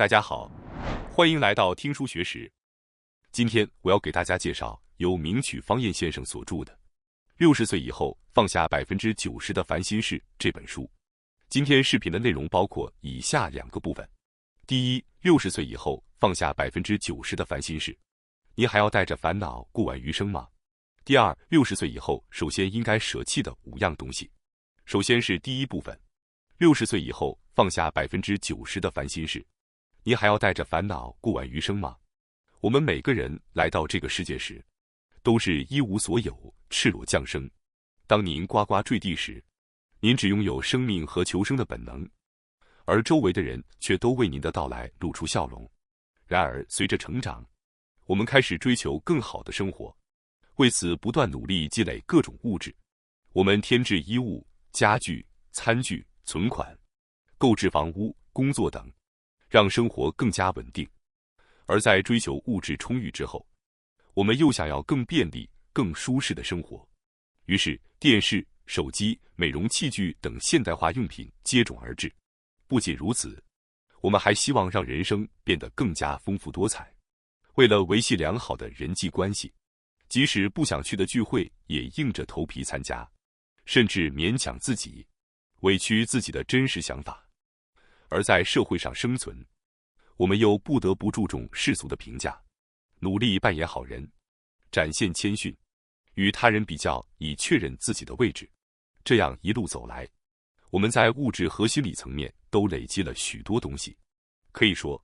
大家好，欢迎来到听书学史。今天我要给大家介绍由名曲方彦先生所著的《60岁以后放下90%的烦心事》这本书。今天视频的内容包括以下2个部分：第一，60岁以后放下90%的烦心事，你还要带着烦恼过完余生吗？第二，60岁以后首先应该舍弃的5样东西。首先是第一部分，60岁以后放下90%的烦心事，你还要带着烦恼过完余生吗？我们每个人来到这个世界时，都是一无所有，赤裸降生。当您呱呱坠地时，您只拥有生命和求生的本能，而周围的人却都为您的到来露出笑容。然而，随着成长，我们开始追求更好的生活，为此不断努力积累各种物质。我们添置衣物、家具、餐具、存款，购置房屋、工作等，让生活更加稳定。而在追求物质充裕之后，我们又想要更便利、更舒适的生活。于是，电视、手机、美容器具等现代化用品接踵而至。不仅如此，我们还希望让人生变得更加丰富多彩。为了维系良好的人际关系，即使不想去的聚会也硬着头皮参加，甚至勉强自己，委屈自己的真实想法。而在社会上生存，我们又不得不注重世俗的评价，努力扮演好人，展现谦逊，与他人比较以确认自己的位置。这样一路走来，我们在物质和心理层面都累积了许多东西。可以说，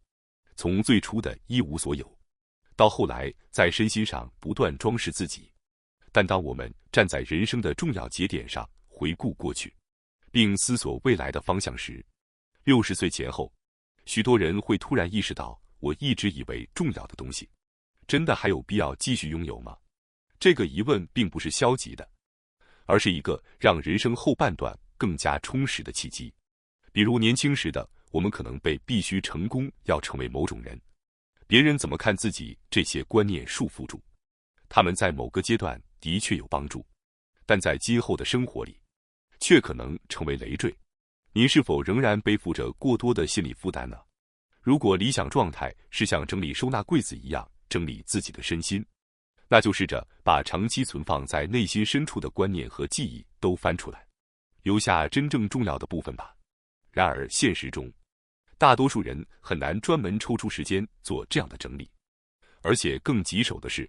从最初的一无所有，到后来在身心上不断装饰自己。但当我们站在人生的重要节点上，回顾过去，并思索未来的方向时，60岁前后，许多人会突然意识到，我一直以为重要的东西，真的还有必要继续拥有吗？这个疑问并不是消极的，而是一个让人生后半段更加充实的契机。比如年轻时的我们可能被必须成功要成为某种人，别人怎么看自己这些观念束缚住，他们在某个阶段的确有帮助，但在今后的生活里，却可能成为累赘。您是否仍然背负着过多的心理负担呢？如果理想状态是像整理收纳柜子一样整理自己的身心，那就试着把长期存放在内心深处的观念和记忆都翻出来，留下真正重要的部分吧。然而现实中，大多数人很难专门抽出时间做这样的整理，而且更棘手的是，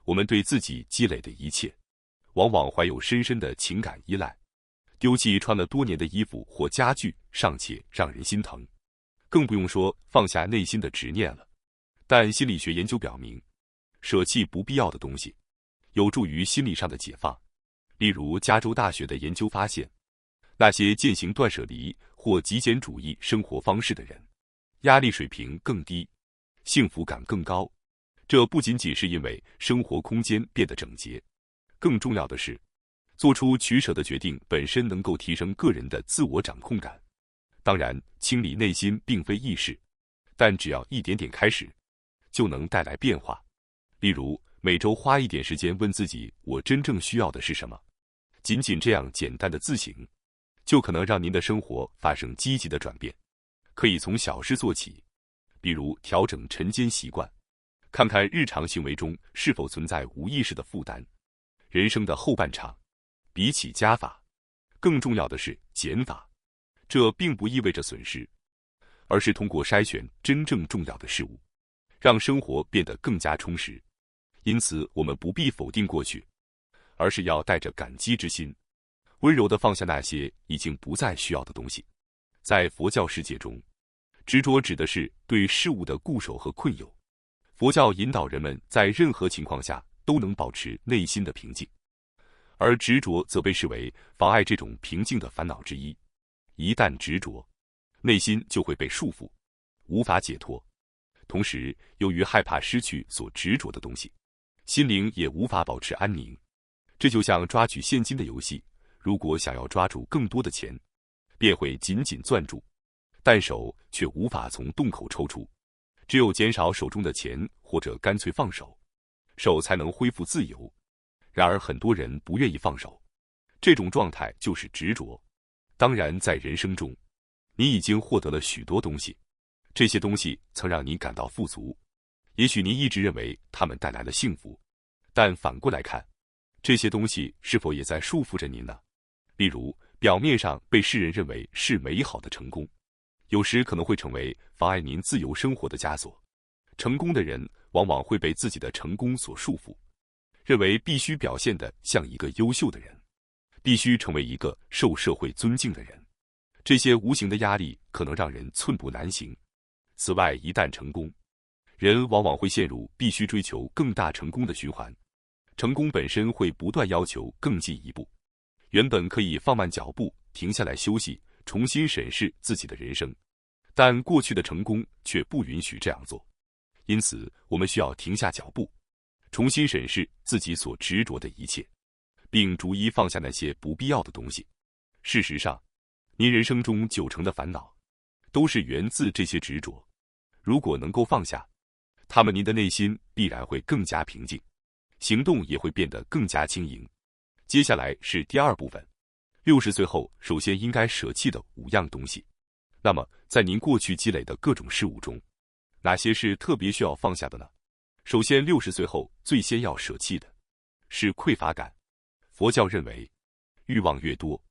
我们对自己积累的一切，往往怀有深深的情感依赖。丢弃穿了多年的衣服或家具尚且让人心疼，更不用说放下内心的执念了。但心理学研究表明，舍弃不必要的东西，有助于心理上的解放。例如，加州大学的研究发现，那些践行断舍离或极简主义生活方式的人，压力水平更低，幸福感更高。这不仅仅是因为生活空间变得整洁，更重要的是，做出取舍的决定本身能够提升个人的自我掌控感。当然，清理内心并非易事，但只要一点点开始，就能带来变化。例如，每周花一点时间问自己，我真正需要的是什么？仅仅这样简单的自省，就可能让您的生活发生积极的转变。可以从小事做起，比如调整晨间习惯，看看日常行为中是否存在无意识的负担。人生的后半场，比起加法，更重要的是减法。这并不意味着损失，而是通过筛选真正重要的事物，让生活变得更加充实。因此，我们不必否定过去，而是要带着感激之心，温柔地放下那些已经不再需要的东西。在佛教世界中，执着指的是对事物的固守和困囿。佛教引导人们在任何情况下都能保持内心的平静，而执着则被视为妨碍这种平静的烦恼之一。一旦执着，内心就会被束缚，无法解脱。同时，由于害怕失去所执着的东西，心灵也无法保持安宁。这就像抓取现金的游戏，如果想要抓住更多的钱，便会紧紧攥住，但手却无法从洞口抽出。只有减少手中的钱，或者干脆放手，手才能恢复自由。然而很多人不愿意放手，这种状态就是执着。当然，在人生中，你已经获得了许多东西，这些东西曾让您感到富足，也许您一直认为它们带来了幸福，但反过来看，这些东西是否也在束缚着您呢？例如，表面上被世人认为是美好的成功，有时可能会成为妨碍您自由生活的枷锁。成功的人往往会被自己的成功所束缚，认为必须表现得像一个优秀的人，必须成为一个受社会尊敬的人。这些无形的压力可能让人寸步难行。此外，一旦成功，人往往会陷入必须追求更大成功的循环。成功本身会不断要求更进一步，原本可以放慢脚步，停下来休息，重新审视自己的人生，但过去的成功却不允许这样做。因此，我们需要停下脚步，重新审视自己所执着的一切，并逐一放下那些不必要的东西。事实上，您人生中90%的烦恼都是源自这些执着。如果能够放下它们，您的内心必然会更加平静，行动也会变得更加轻盈。接下来是第二部分，60岁后首先应该舍弃的5样东西。那么，在您过去积累的各种事物中，哪些是特别需要放下的呢？首先，60岁后最先要舍弃的是匮乏感。佛教认为，欲望越多，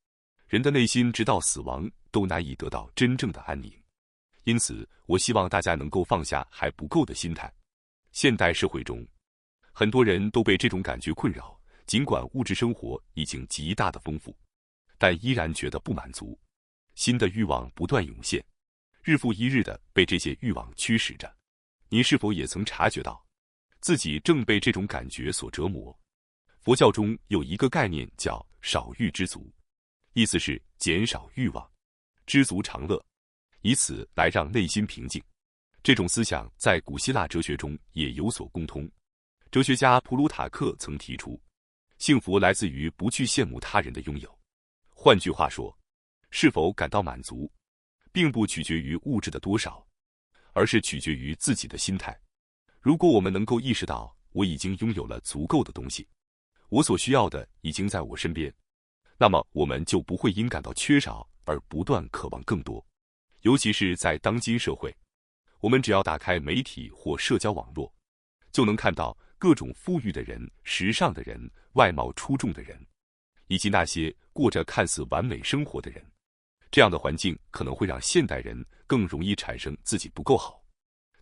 人的内心直到死亡都难以得到真正的安宁。因此，我希望大家能够放下还不够的心态。现代社会中，很多人都被这种感觉困扰，尽管物质生活已经极大的丰富，但依然觉得不满足。新的欲望不断涌现，日复一日的被这些欲望驱使着。你是否也曾察觉到，自己正被这种感觉所折磨？佛教中有一个概念叫少欲知足，意思是减少欲望，知足常乐，以此来让内心平静。这种思想在古希腊哲学中也有所共通。哲学家普鲁塔克曾提出，幸福来自于不去羡慕他人的拥有。换句话说，是否感到满足，并不取决于物质的多少，而是取决于自己的心态。如果我们能够意识到我已经拥有了足够的东西，我所需要的已经在我身边，那么我们就不会因感到缺少而不断渴望更多。尤其是在当今社会，我们只要打开媒体或社交网络，就能看到各种富裕的人、时尚的人、外貌出众的人，以及那些过着看似完美生活的人。这样的环境可能会让现代人更容易产生自己不够好，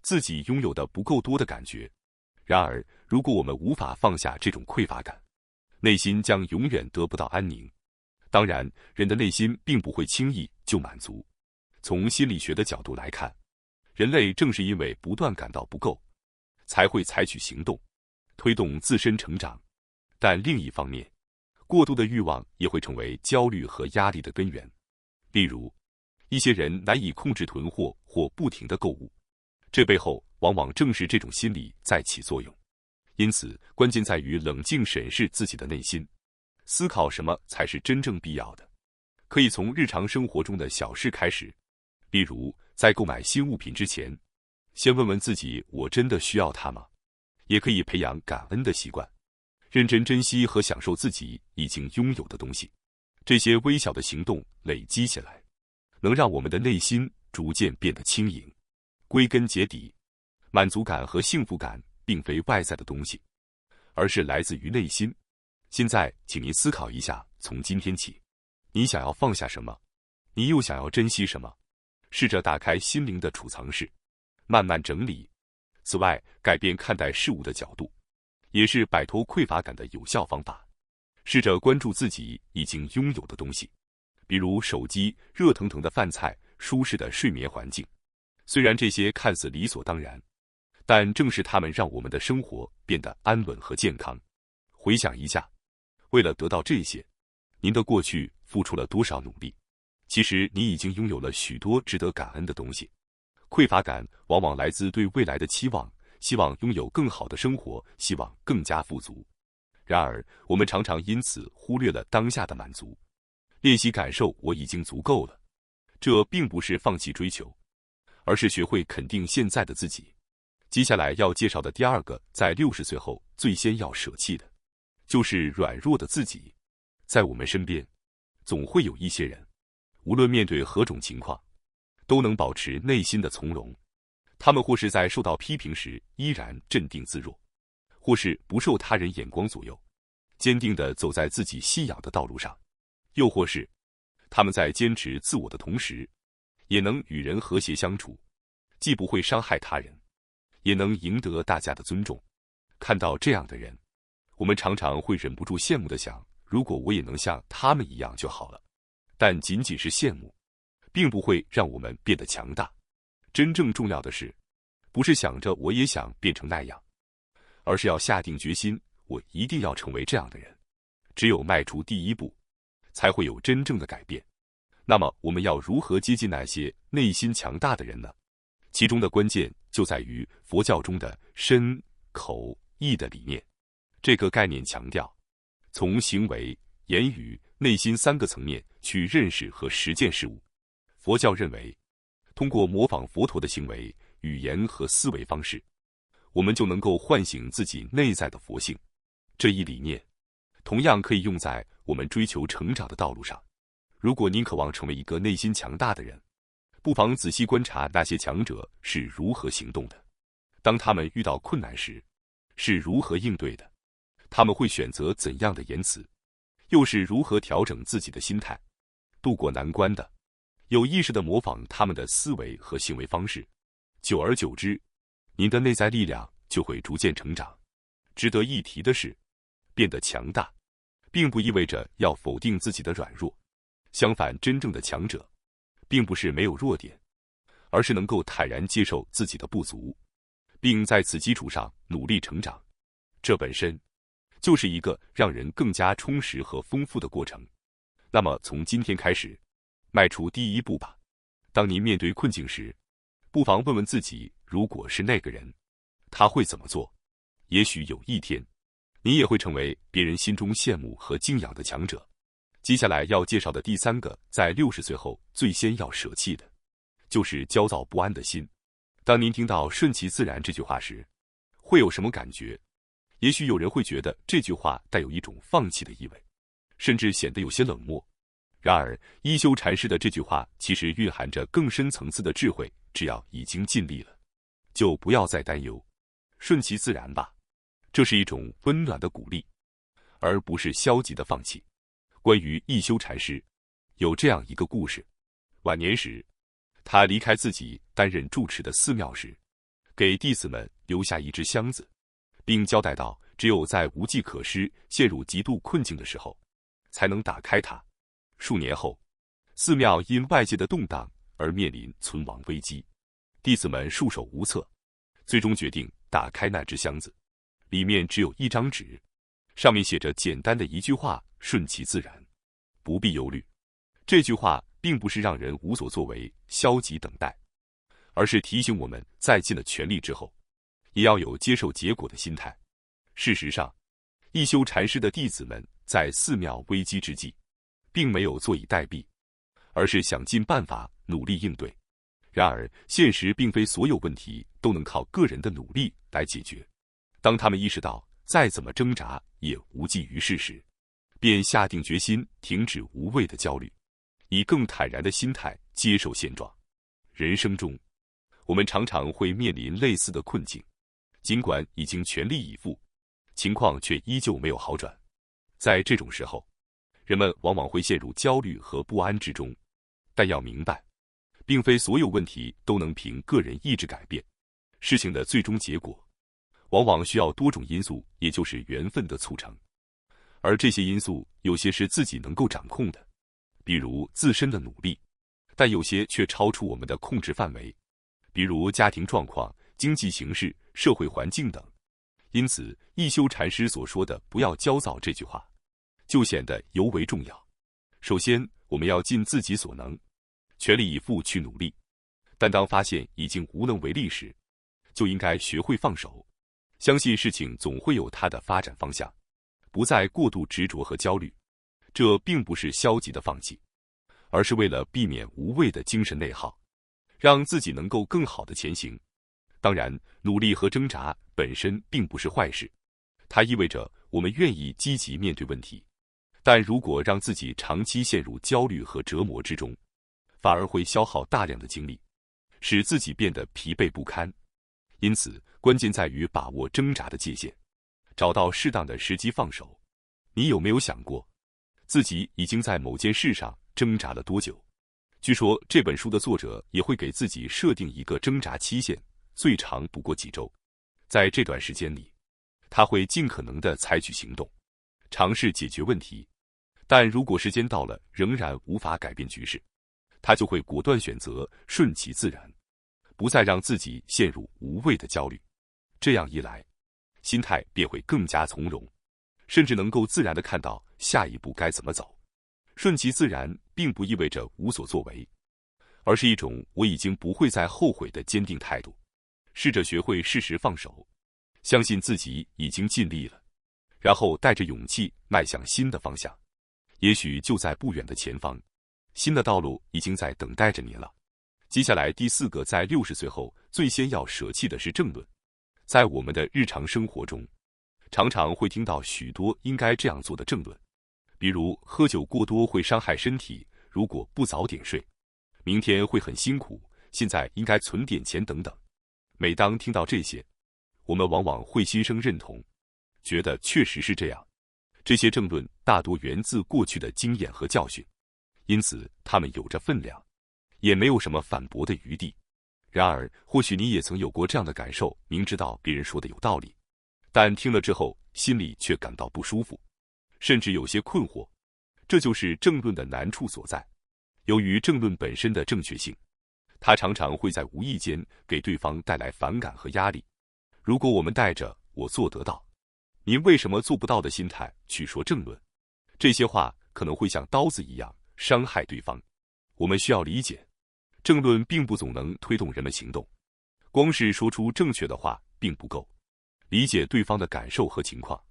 自己拥有的不够多的感觉。然而，如果我们无法放下这种匮乏感，内心将永远得不到安宁。当然，人的内心并不会轻易就满足。从心理学的角度来看，人类正是因为不断感到不够，才会采取行动，推动自身成长。但另一方面，过度的欲望也会成为焦虑和压力的根源。例如，一些人难以控制囤货或不停的购物，这背后往往正是这种心理在起作用。因此，关键在于冷静审视自己的内心，思考什么才是真正必要的。可以从日常生活中的小事开始，例如在购买新物品之前，先问问自己：我真的需要它吗？也可以培养感恩的习惯，认真珍惜和享受自己已经拥有的东西。这些微小的行动累积起来，能让我们的内心逐渐变得轻盈。归根结底，满足感和幸福感并非外在的东西，而是来自于内心。现在，请您思考一下，从今天起，你想要放下什么？你又想要珍惜什么？试着打开心灵的储藏室，慢慢整理。此外，改变看待事物的角度，也是摆脱匮乏感的有效方法。试着关注自己已经拥有的东西，比如手机、热腾腾的饭菜、舒适的睡眠环境。虽然这些看似理所当然，但正是它们让我们的生活变得安稳和健康。回想一下，为了得到这些，您的过去付出了多少努力？其实你已经拥有了许多值得感恩的东西。匮乏感往往来自对未来的期望，希望拥有更好的生活，希望更加富足。然而，我们常常因此忽略了当下的满足。练习感受我已经足够了，这并不是放弃追求，而是学会肯定现在的自己。接下来要介绍的第二个，在60岁后最先要舍弃的，就是软弱的自己。在我们身边，总会有一些人，无论面对何种情况，都能保持内心的从容。他们或是在受到批评时依然镇定自若，或是不受他人眼光左右，坚定地走在自己信仰的道路上，又或是他们在坚持自我的同时，也能与人和谐相处，既不会伤害他人，也能赢得大家的尊重。看到这样的人，我们常常会忍不住羡慕地想，如果我也能像他们一样就好了。但仅仅是羡慕，并不会让我们变得强大。真正重要的是，不是想着我也想变成那样，而是要下定决心，我一定要成为这样的人。只有迈出第一步，才会有真正的改变。那么，我们要如何接近那些内心强大的人呢？其中的关键就在于佛教中的身、口、意的理念。这个概念强调，从行为、言语、内心3个层面去认识和实践事物。佛教认为，通过模仿佛陀的行为、语言和思维方式，我们就能够唤醒自己内在的佛性。这一理念同样可以用在我们追求成长的道路上。如果您渴望成为一个内心强大的人，不妨仔细观察那些强者是如何行动的，当他们遇到困难时是如何应对的，他们会选择怎样的言辞，又是如何调整自己的心态，度过难关的。有意识地模仿他们的思维和行为方式，久而久之，您的内在力量就会逐渐成长。值得一提的是，变得强大并不意味着要否定自己的软弱，相反，真正的强者并不是没有弱点，而是能够坦然接受自己的不足，并在此基础上努力成长。这本身就是一个让人更加充实和丰富的过程。那么从今天开始，迈出第一步吧。当您面对困境时，不妨问问自己，如果是那个人，他会怎么做？也许有一天，你也会成为别人心中羡慕和敬仰的强者。接下来要介绍的第3个，在60岁后最先要舍弃的，就是焦躁不安的心。当您听到顺其自然这句话时，会有什么感觉？也许有人会觉得这句话带有一种放弃的意味，甚至显得有些冷漠。然而，一休禅师的这句话其实蕴含着更深层次的智慧，只要已经尽力了，就不要再担忧，顺其自然吧。这是一种温暖的鼓励，而不是消极的放弃。关于一休禅师，有这样一个故事：晚年时，他离开自己担任住持的寺庙时，给弟子们留下一只箱子，并交代道，只有在无计可施、陷入极度困境的时候，才能打开它。数年后，寺庙因外界的动荡而面临存亡危机，弟子们束手无策，最终决定打开那只箱子。里面只有一张纸，上面写着简单的一句话：顺其自然，不必忧虑。这句话并不是让人无所作为、消极等待，而是提醒我们在尽了全力之后，也要有接受结果的心态。事实上，一休禅师的弟子们在寺庙危机之际，并没有坐以待毙，而是想尽办法努力应对。然而，现实并非所有问题都能靠个人的努力来解决。当他们意识到再怎么挣扎也无济于事时，便下定决心停止无谓的焦虑，以更坦然的心态接受现状。人生中，我们常常会面临类似的困境，尽管已经全力以赴，情况却依旧没有好转。在这种时候，人们往往会陷入焦虑和不安之中。但要明白，并非所有问题都能凭个人意志改变，事情的最终结果往往需要多种因素，也就是缘分的促成。而这些因素有些是自己能够掌控的，比如自身的努力，但有些却超出我们的控制范围，比如家庭状况、经济形势、社会环境等。因此，一休禅师所说的不要焦躁这句话就显得尤为重要。首先，我们要尽自己所能，全力以赴去努力，但当发现已经无能为力时，就应该学会放手，相信事情总会有它的发展方向，不再过度执着和焦虑。这并不是消极的放弃，而是为了避免无谓的精神内耗，让自己能够更好的前行。当然，努力和挣扎本身并不是坏事，它意味着我们愿意积极面对问题。但如果让自己长期陷入焦虑和折磨之中，反而会消耗大量的精力，使自己变得疲惫不堪。因此，关键在于把握挣扎的界限，找到适当的时机放手。你有没有想过，自己已经在某件事上挣扎了多久？据说这本书的作者也会给自己设定一个挣扎期限，最长不过几周。在这段时间里，他会尽可能地采取行动，尝试解决问题。但如果时间到了仍然无法改变局势，他就会果断选择顺其自然，不再让自己陷入无谓的焦虑。这样一来，心态便会更加从容，甚至能够自然地看到下一步该怎么走。顺其自然并不意味着无所作为，而是一种我已经不会再后悔的坚定态度。试着学会适时放手，相信自己已经尽力了，然后带着勇气迈向新的方向。也许就在不远的前方，新的道路已经在等待着你了。接下来第4个，在60岁后最先要舍弃的是政论。在我们的日常生活中，常常会听到许多应该这样做的政论，比如喝酒过多会伤害身体，如果不早点睡，明天会很辛苦，现在应该存点钱等等。每当听到这些，我们往往会心生认同，觉得确实是这样。这些政论大多源自过去的经验和教训，因此他们有着分量，也没有什么反驳的余地。然而，或许你也曾有过这样的感受，明知道别人说的有道理，但听了之后心里却感到不舒服，甚至有些困惑。这就是政论的难处所在。由于政论本身的正确性，它常常会在无意间给对方带来反感和压力。如果我们带着“我做得到，您为什么做不到”的心态去说政论，这些话可能会像刀子一样伤害对方。我们需要理解，政论并不总能推动人们行动，光是说出正确的话并不够，理解对方的感受和情况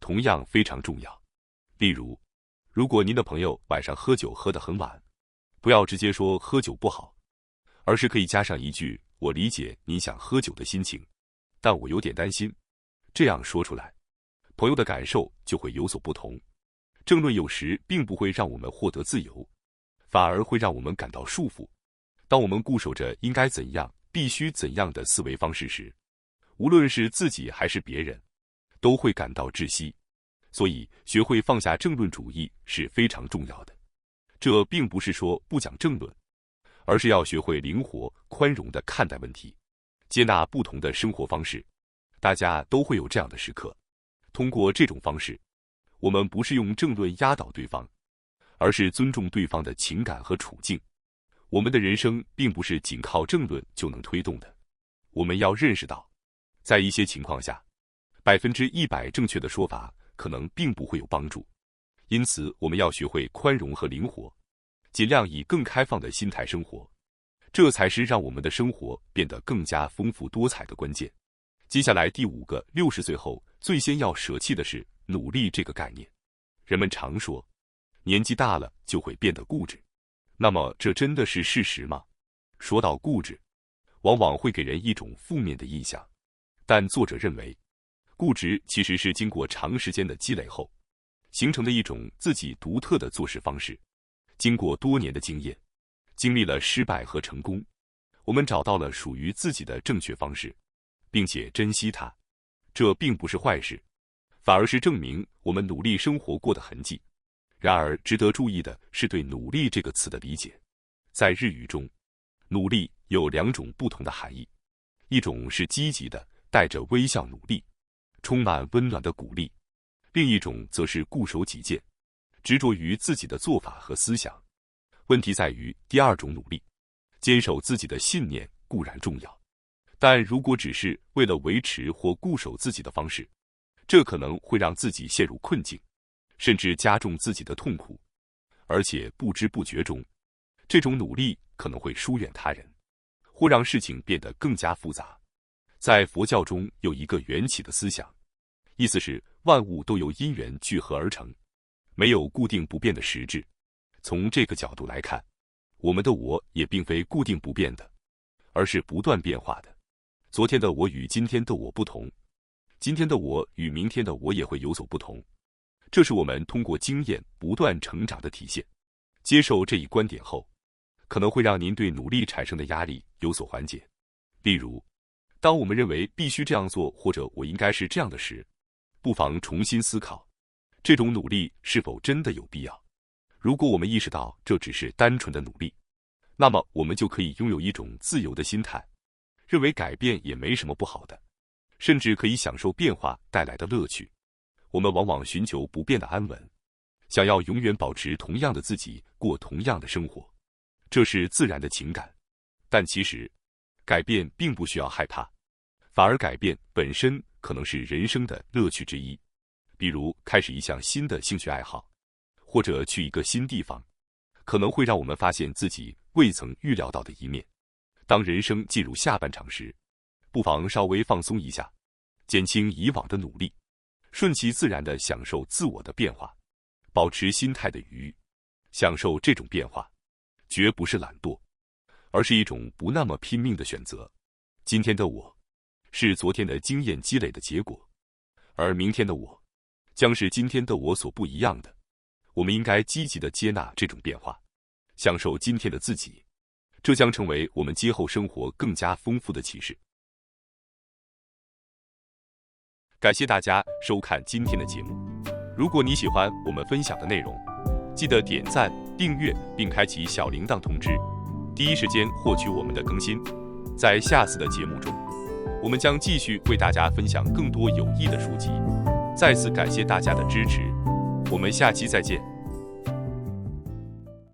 同样非常重要。例如，如果您的朋友晚上喝酒喝得很晚，不要直接说喝酒不好，而是可以加上一句“我理解您想喝酒的心情，但我有点担心”。这样说出来，朋友的感受就会有所不同。政论有时并不会让我们获得自由，反而会让我们感到束缚。当我们固守着应该怎样、必须怎样的思维方式时，无论是自己还是别人，都会感到窒息。所以，学会放下政论主义是非常重要的。这并不是说不讲政论，而是要学会灵活、宽容地看待问题，接纳不同的生活方式。大家都会有这样的时刻。通过这种方式，我们不是用政论压倒对方，而是尊重对方的情感和处境。我们的人生并不是仅靠政论就能推动的。我们要认识到，在一些情况下，100%正确的说法可能并不会有帮助。因此，我们要学会宽容和灵活，尽量以更开放的心态生活，这才是让我们的生活变得更加丰富多彩的关键。接下来第5个，60岁后最先要舍弃的是努力这个概念。人们常说，年纪大了就会变得固执。那么，这真的是事实吗？说到固执，往往会给人一种负面的印象，但作者认为，固执其实是经过长时间的积累后形成的一种自己独特的做事方式。经过多年的经验，经历了失败和成功，我们找到了属于自己的正确方式，并且珍惜它。这并不是坏事，反而是证明我们努力生活过的痕迹。然而，值得注意的是对努力这个词的理解。在日语中，努力有2种不同的含义，一种是积极的，带着微笑努力，充满温暖的鼓励；另一种则是固守己见，执着于自己的做法和思想。问题在于第2种努力，坚守自己的信念固然重要，但如果只是为了维持或固守自己的方式，这可能会让自己陷入困境，甚至加重自己的痛苦。而且不知不觉中，这种努力可能会疏远他人，或让事情变得更加复杂。在佛教中有一个缘起的思想，意思是万物都由因缘聚合而成，没有固定不变的实质。从这个角度来看，我们的我也并非固定不变的，而是不断变化的。昨天的我与今天的我不同，今天的我与明天的我也会有所不同。这是我们通过经验不断成长的体现。接受这一观点后，可能会让您对努力产生的压力有所缓解。例如，当我们认为必须这样做，或者我应该是这样的时，不妨重新思考，这种努力是否真的有必要。如果我们意识到这只是单纯的努力，那么我们就可以拥有一种自由的心态，认为改变也没什么不好的，甚至可以享受变化带来的乐趣。我们往往寻求不变的安稳，想要永远保持同样的自己，过同样的生活，这是自然的情感。但其实，改变并不需要害怕，反而改变本身可能是人生的乐趣之一。比如开始一项新的兴趣爱好，或者去一个新地方，可能会让我们发现自己未曾预料到的一面。当人生进入下半场时，不妨稍微放松一下，减轻以往的努力，顺其自然地享受自我的变化，保持心态的愉悦。享受这种变化，绝不是懒惰，而是一种不那么拼命的选择。今天的我，是昨天的经验积累的结果，而明天的我，将是今天的我所不一样的。我们应该积极地接纳这种变化，享受今天的自己，这将成为我们今后生活更加丰富的启示。感谢大家收看今天的节目。如果你喜欢我们分享的内容，记得点赞、订阅并开启小铃铛通知，第一时间获取我们的更新。在下次的节目中，我们将继续为大家分享更多有益的书籍。再次感谢大家的支持，我们下期再见。